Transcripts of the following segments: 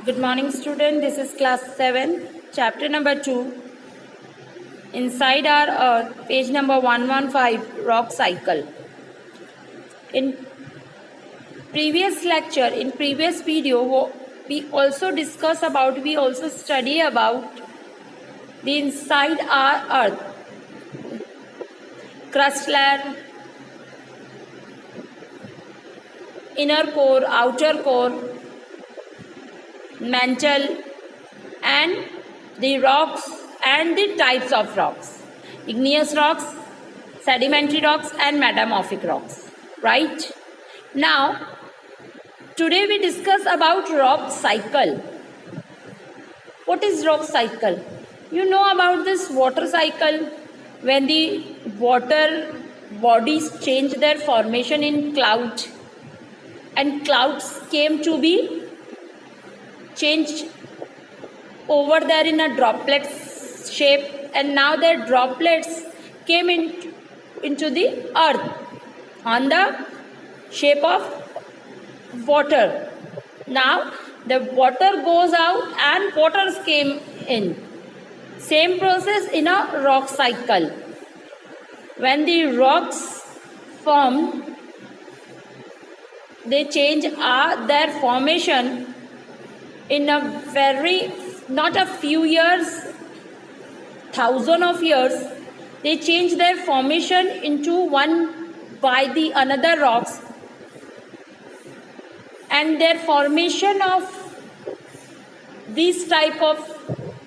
Good morning, student. This is class 7, chapter number 2. Inside our Earth, page number 115, rock cycle. In previous lecture, in previous video, we also study about the inside our Earth. Crust layer, inner core, outer core, mantle, and the rocks and the types of rocks: igneous rocks, sedimentary rocks, and metamorphic rocks. Right? Now, today we discuss about rock cycle. What is rock cycle? You know about this water cycle, when the water bodies change their formation in cloud, and clouds came to be changed over there in a droplet shape, and now their droplets came into the earth on the shape of water. Now the water goes out and waters came in. Same process in a rock cycle. When the rocks form, they change their formation in a very, not a few years, thousands of years. They change their formation into one by the another rocks, and their formation of this type of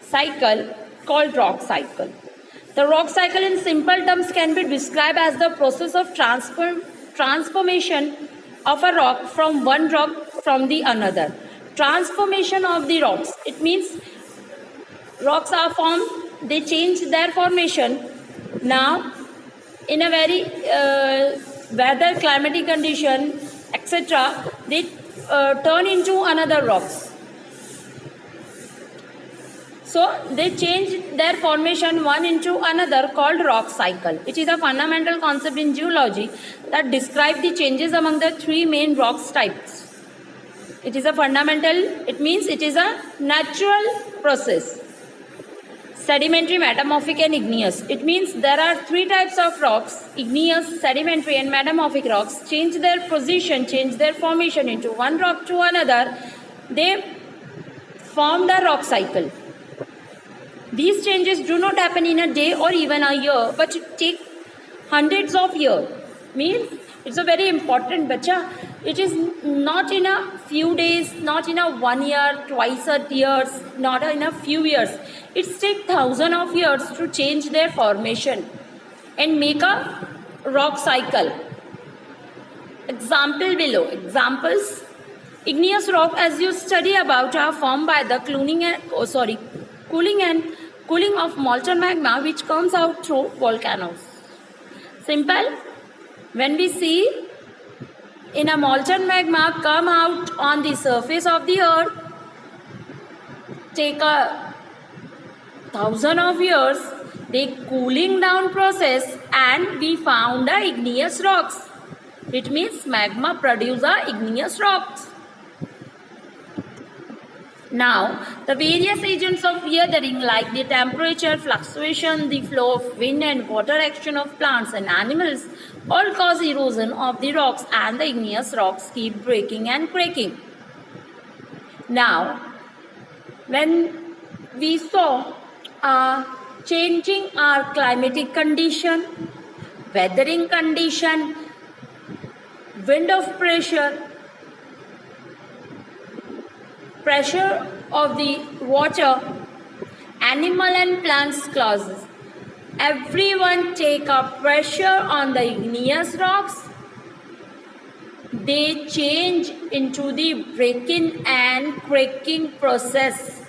cycle called rock cycle. The rock cycle in simple terms can be described as the process of transformation of a rock from one rock from the another. Transformation of the rocks. It means rocks are formed, they change their formation. Now, in a very weather, climatic condition, etc., they turn into another rocks. So they change their formation one into another called rock cycle. It is a fundamental concept in geology that describes the changes among the three main rock types. It is a fundamental, it means it is a natural process. Sedimentary, metamorphic, and igneous. It means there are three types of rocks: igneous, sedimentary, and metamorphic rocks. Change their position, change their formation into one rock to another. They form the rock cycle. These changes do not happen in a day or even a year, but it takes hundreds of years. Means it's a very important, bacha. It is not in a few days, not in a 1 year, twice a years, not in a few years. It takes thousands of years to change their formation and make a rock cycle. Example below. Examples: igneous rock, as you study about, are formed by the cooling of molten magma which comes out through volcanoes. Simple. When we see in a molten magma come out on the surface of the earth, take a thousand of years, the cooling down process, and we found the igneous rocks. It means magma produce igneous rocks. Now, the various agents of weathering, like the temperature fluctuation, the flow of wind, and water action of plants and animals, all cause erosion of the rocks, and the igneous rocks keep breaking and cracking. Now, when we saw changing our climatic condition, weathering condition, wind of pressure of the water, animal and plants clauses. Everyone take a pressure on the igneous rocks. They change into the breaking and cracking process.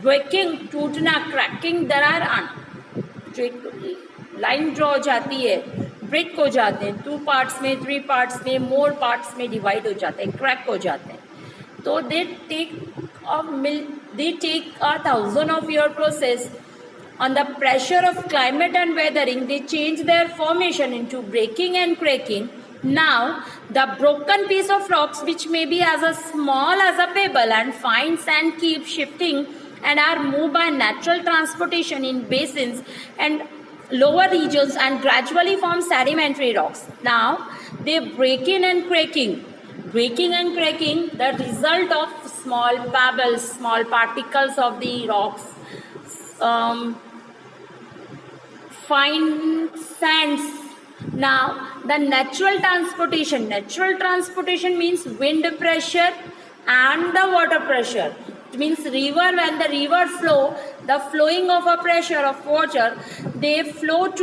Breaking, टूटना, cracking, there are line draw हो जाती है, break हो जाते हैं, 2 parts में, 3 parts में, more parts में divide हो जाते हैं, crack हो जाते हैं. So they take a thousand of year process. On the pressure of climate and weathering, they change their formation into breaking and cracking. Now, the broken piece of rocks, which may be as small as a pebble and fine sand, keep shifting and are moved by natural transportation in basins and lower regions and gradually form sedimentary rocks. Now, they break in and cracking. Breaking and cracking, the result of small pebbles, small particles of the rocks, fine sands. Now, the natural transportation means wind pressure and the water pressure. It means river, when the river flow, the flowing of a pressure of water, they transport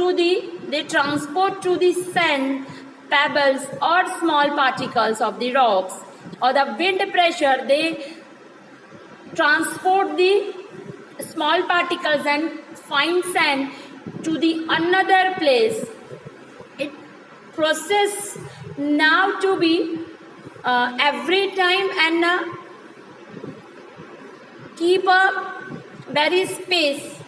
to the sand, pebbles or small particles of the rocks, or the wind pressure, they transport the small particles and fine sand to the another place. It process now to be every time and keep a very space.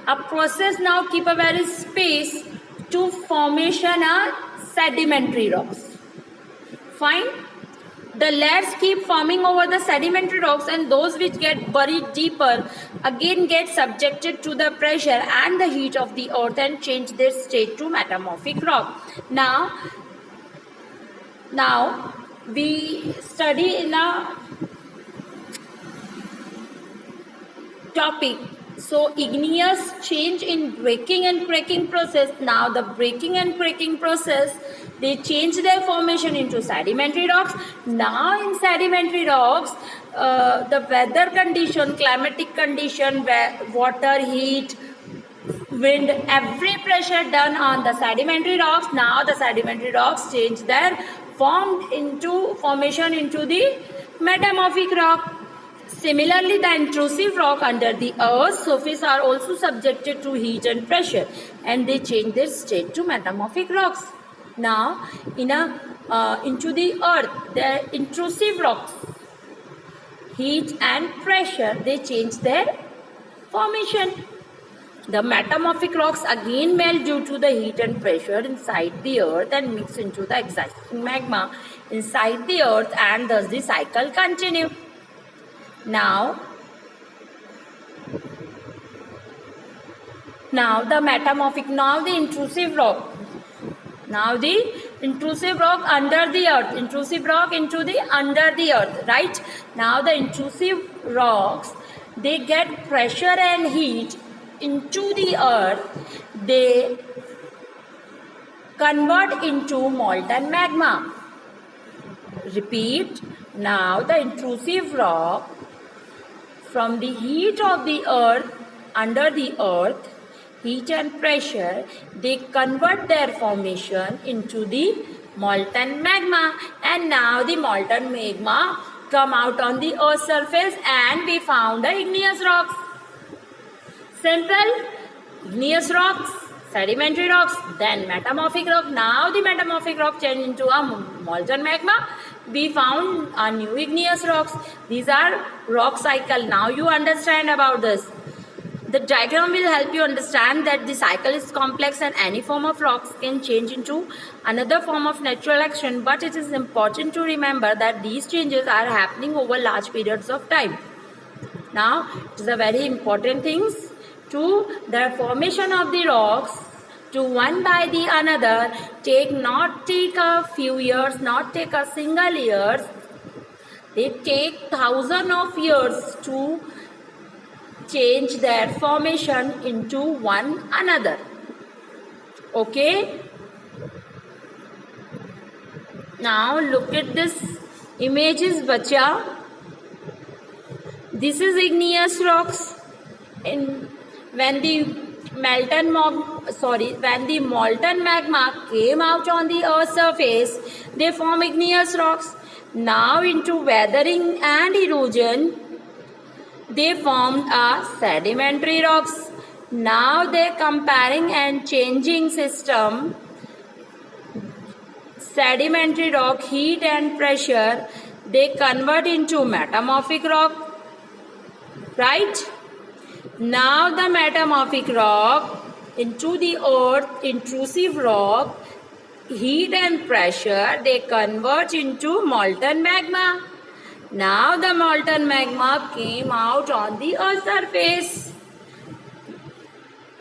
A process now keep a very space to formation a sedimentary rocks. Fine. The layers keep forming over the sedimentary rocks, and those which get buried deeper again get subjected to the pressure and the heat of the earth and change their state to metamorphic rock. Now we study in a topic. So igneous change in breaking and cracking process. Now the breaking and cracking process, they change their formation into sedimentary rocks. Now in sedimentary rocks, the weather condition, climatic condition, water, heat, wind, every pressure done on the sedimentary rocks. Now the sedimentary rocks change their formation into the metamorphic rock. Similarly, the intrusive rock under the Earth's surface are also subjected to heat and pressure, and they change their state to metamorphic rocks. Now, into the Earth, the intrusive rocks, heat and pressure, they change their formation. The metamorphic rocks again melt due to the heat and pressure inside the Earth and mix into the existing magma inside the Earth, and thus the cycle continues. Now the intrusive rock. Now the intrusive rock under the earth. Intrusive rock into the under the earth, right? Now the intrusive rocks, they get pressure and heat into the earth. They convert into molten magma. Repeat. Now the intrusive rock, from the heat of the earth, under the earth, heat and pressure, they convert their formation into the molten magma, and now the molten magma come out on the earth's surface and we found the igneous rocks. Simple. Igneous rocks, sedimentary rocks, then metamorphic rock. Now the metamorphic rock changed into a molten magma. We found a new igneous rocks. These are rock cycle. Now you understand about this. The diagram will help you understand that the cycle is complex and any form of rocks can change into another form of natural action, but it is important to remember that these changes are happening over large periods of time. Now, it is a very important things to the formation of the rocks to one by the another not take a few years, not take a single years. They take thousands of years to change their formation into one another. Okay. Now look at this images, bacha. This is igneous rocks. When the molten magma came out on the earth's surface, they form igneous rocks. Now into weathering and erosion, they formed a sedimentary rocks. Now they comparing and changing system. Sedimentary rock, heat and pressure, they convert into metamorphic rock, right? Now the metamorphic rock into the earth, intrusive rock, heat and pressure, they converge into molten magma. Now the molten magma came out on the earth surface.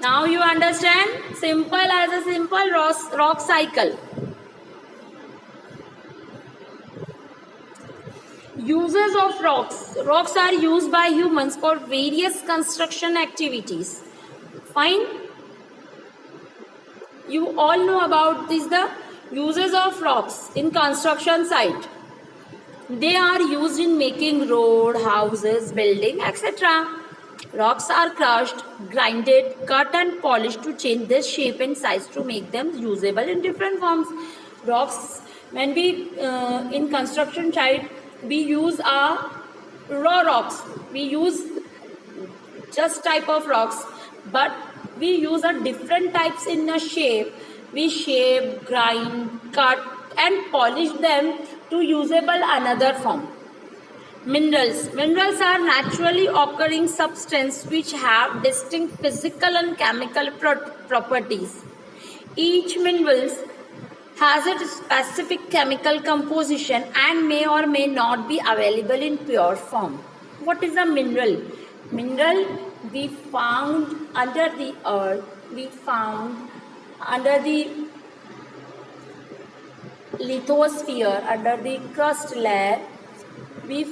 Now you understand? Simple as a simple rock cycle. Uses of rocks. Rocks are used by humans for various construction activities. Fine? You all know about this, the uses of rocks in construction site. They are used in making road, houses, building, etc. Rocks are crushed, grinded, cut and polished to change their shape and size to make them usable in different forms. Rocks, when we in construction site, we use raw rocks. We use just type of rocks, but we use a different types in a shape. We shape, grind, cut and polish them to usable another form. Minerals. Minerals are naturally occurring substances which have distinct physical and chemical properties. Each mineral has a specific chemical composition and may or may not be available in pure form. What is a mineral? Mineral we found under the earth, we found under the lithosphere, under the crust layer. We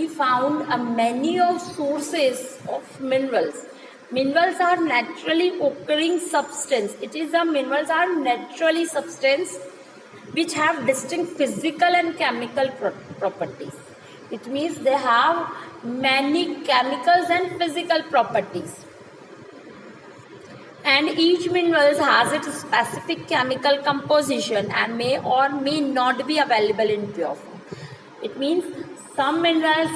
found many of sources of minerals. Minerals are naturally occurring substance. It is minerals are naturally substance which have distinct physical and chemical properties. It means they have many chemicals and physical properties. And each mineral has its specific chemical composition and may or may not be available in pure form. It means some minerals,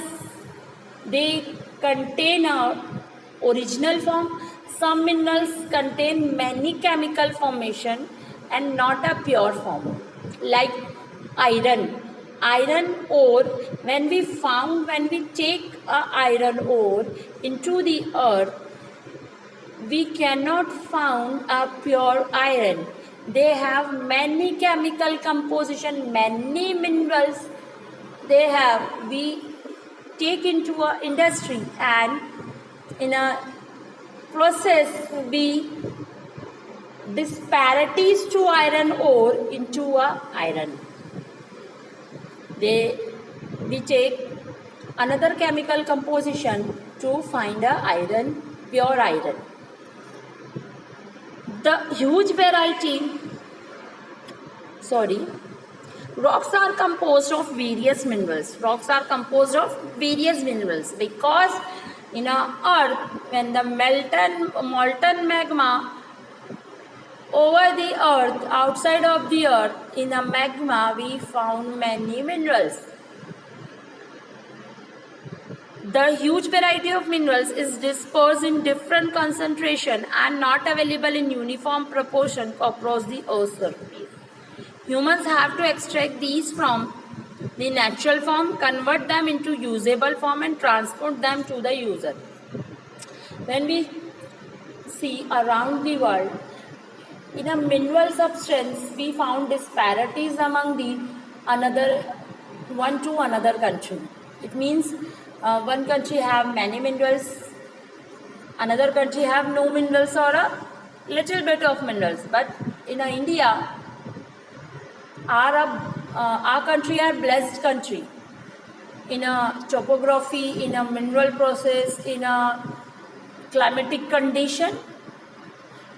they contain a original form. Some minerals contain many chemical formation and not a pure form. Like iron. Iron ore, when we take a iron ore into the earth, we cannot find a pure iron. They have many chemical composition, many minerals they have. We take into a industry and in a process we disparities to iron ore into a iron. We take another chemical composition to find a iron, pure iron. The huge variety, rocks are composed of various minerals. Rocks are composed of various minerals because in our earth, when the molten magma over the earth, outside of the earth, in the magma, we found many minerals. The huge variety of minerals is dispersed in different concentration and not available in uniform proportion across the earth's surface. Humans have to extract these from the natural form, convert them into usable form and transport them to the user. When we see around the world, in a mineral substance, we found disparities among one to another country. It means one country have many minerals, another country have no minerals or a little bit of minerals. But in India, our country are blessed country. In a topography, in a mineral process, in a climatic condition,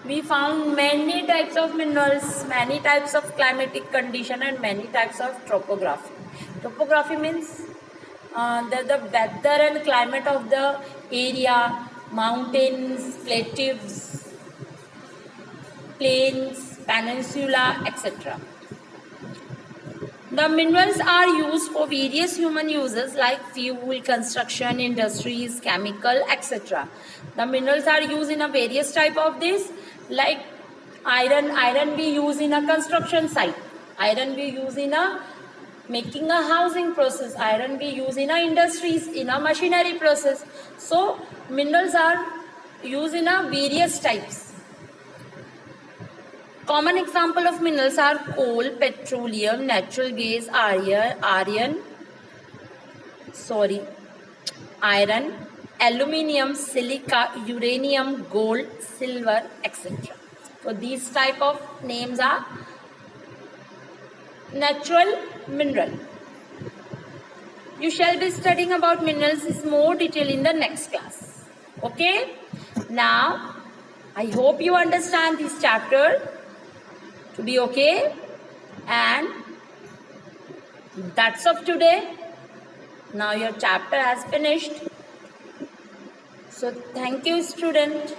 we found many types of minerals, many types of climatic condition and many types of topography. Topography means the weather and climate of the area, mountains, plateaus, plains, peninsula, etc. The minerals are used for various human uses like fuel, construction, industries, chemical, etc. The minerals are used in a various type of this, like iron. Iron we use in a construction site. Iron we use in a making a housing process. Iron we use in a industries, in a machinery process. So minerals are used in a various types. common example of minerals are coal, petroleum, natural gas, iron, aluminium, silica, uranium, gold, silver, etc. So these type of names are natural mineral. You shall be studying about minerals in more detail in the next class. Okay? Now, I hope you understand this chapter to be okay. And that's of today. Now your chapter has finished. So thank you, student.